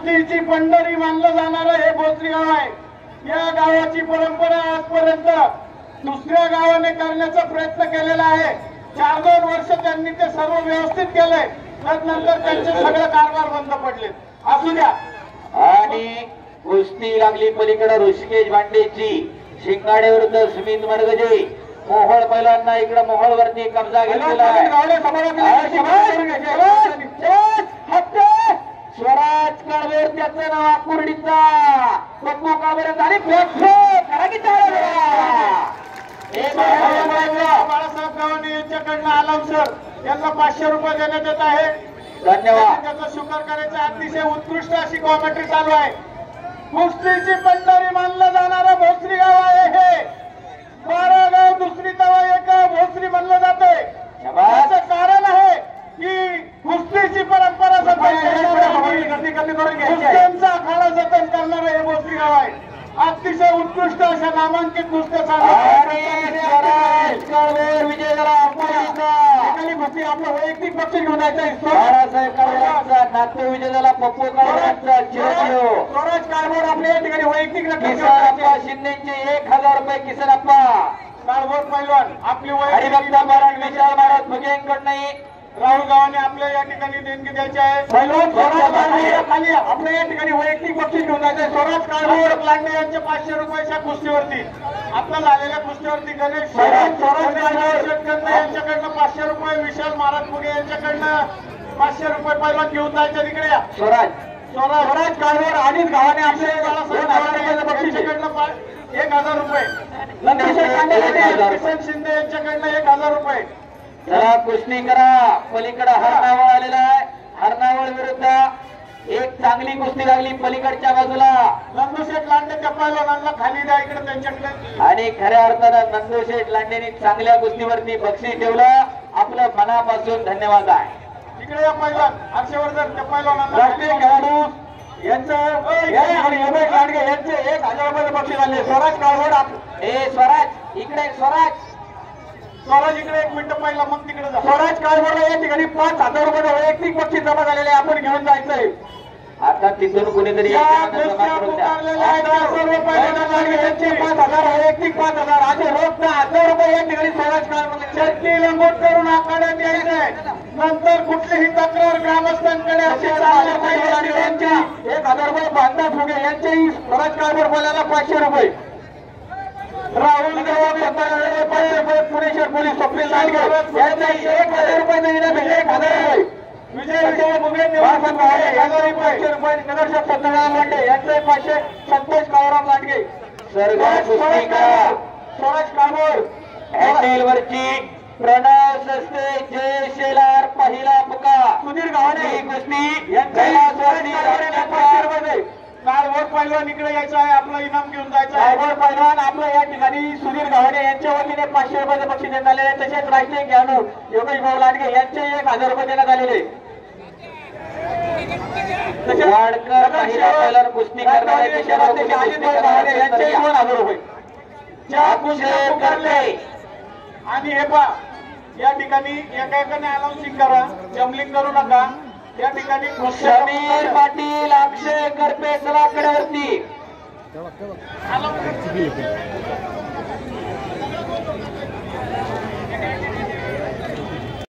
कुस्तीची पंढरी मानलं जाणारं हे भोसरी गाव आहे। या गावाची परंपरा आजपर्यंत दुसऱ्या गावाने करण्याचा प्रयत्न केलेला आहे। 4-2 वर्ष त्यांनी ते सर्व व्यवस्थित केले, त्यानंतर त्यांचे सगळे कारभार बंद पडले। असू द्या। आणि कुस्ती लागली पलीकडे ऋषिकेश भांडेची शिंगाडे विरुद्ध सुमित मडगजे। मोहोळ पहिल्यांदा इकडे मोहोळ वरती कब्जा घेतलेला आहे। स्वराज काळवेर त्याचं नाव कुर्डीचा पप्पू काळवेर आणि बाळासाहेब गावाने यांच्याकडनं आलाम सर यांना 500 रुपये देण्यात येत आहे। धन्यवाद। त्याचा स्वीकार करायचा अतिशय उत्कृष्ट अशी कॉमेंट्री चालू आहे। कुस्तीची पंढरी मानलं जाणारं भोसरी गाव आहे हे। 12 गाव दुसरी तवा एक भोसरी म्हणलं जाते। याचं कारण आहे की कुस्तीची परंपरा कुस्त्यांचा आखाडा जतन करणारं हे भोसरी गाव आहे। अतिशय उत्कृष्ट अशा नामांकित कुस्त्या विजय झाला। कुस्ती आपलं वैयक्तिक बक्षीस घेऊन जायचं। बाळासाहेब काळवेरांचा नाट्य विजय झाला। पप्पू काळवेरांचा चिरंजीव स्वराज काळभोर आपल्या या ठिकाणी वैयक्तिक किसनप्पा शिंदेचे 1000 रुपये। किसनप्पा काळभोर पैलवान आपली हरिभक्ता महाराज विशाल महाराज भुजेंकडनं राहुल गावाने आपल्या या ठिकाणी देणगी द्यायची आहे। पैलवान खाली आपल्या या ठिकाणी वैयक्तिक बक्षीस घेऊन जायचे। स्वराज काळभोर लांडे यांचे 500 रुपयाच्या कुस्तीवरती आपल्या झालेल्या कुस्तीवरती गणेश स्वराज काळभोर यांच्याकडनं 500 रुपये, विशाल महाराज मुगे यांच्याकडनं 500 रुपये पैलवान घेऊन जायचे। तिकडे या स्वराज काळभोर आणि गावाने आपल्या बक्षीस 1000 रुपये, किसन शिंदे यांच्याकडनं 1000 रुपये। चला कुस्ती करा। पलीकडे हरनावळ आलेला आहे। हरनावळ विरुद्ध एक चांगली कुस्ती लागली पलीकडच्या बाजूला। नंदूशेठ लांडे त्या पैलवानांना खाली द्या इकडे त्यांच्याकडे। आणि खऱ्या अर्थानं नंदूशेठ लांडेंनी चांगल्या कुस्तीवरती बक्षीस ठेवलं। आपलं मनापासून धन्यवाद आहे। इकडे या पैलवान हर्षवर्धन त्या पैलवानांना राष्ट्रीय खेळाडू यांचे 1000 रुपये बक्षीस आले। स्वराज काळभोर स्वराज इकडे स्वराज इकडे 1 मिनिट पहिला मग तिकडे जा। स्वराज काळभोरला या ठिकाणी 5000 रुपये वैयक्तिक बक्षीस जमा झालेले आपण घेऊन जायचंय। आता तिथून कुणीतरी 5000 वैयक्तिक 5000 असे रोख 1000 रुपये या ठिकाणी स्वराज काळभोर शर्ती लंगोट करून आखाड्यात यायचंय। नंतर कुठलीही तक्रार ग्रामस्थांकडे असे 1000 रुपये बांधा फुगे यांचेही स्वराज काळभोर बोलायला 500 रुपये। राहुल गाव पुणे शहर पोलीस स्वप्नील लांडगे यांचे 1000 रुपये देण्यात 1000 रुपये। विजय मुगे 1000 रुपये। नगरसेवक सत्यनारायण लांडे यांचे 500। संतोष काळूराम लांडगे स्वराज काळभोर हँडलवरची प्रणव सस्ते जय शेलार पहिला पुकार सुधीर गावणे कुस्ती काळभोर पैलवान इकडे यायचं आहे। आपलं इनाम घेऊन जायचं आहे। काळभोर पैलवान आपलं या ठिकाणी सुधीर गावणे यांच्या वतीने 500 रुपयाचे बक्षीस देण्यात आलेले। तसेच राष्ट्रीय खेळाडू योगेश भाऊ लांडगे यांचे 1000 रुपये देण्यात आलेले। वाडकर महिला पैलवान कुस्ती करणारे यांचे 2000 रुपये। आणि हे पहा या ठिकाणी एकाने अनाउन्सिंग करा, जमलिंग करू नका। या ठिकाणी समीर पाटील, अक्षय करपे चला कडेवरती।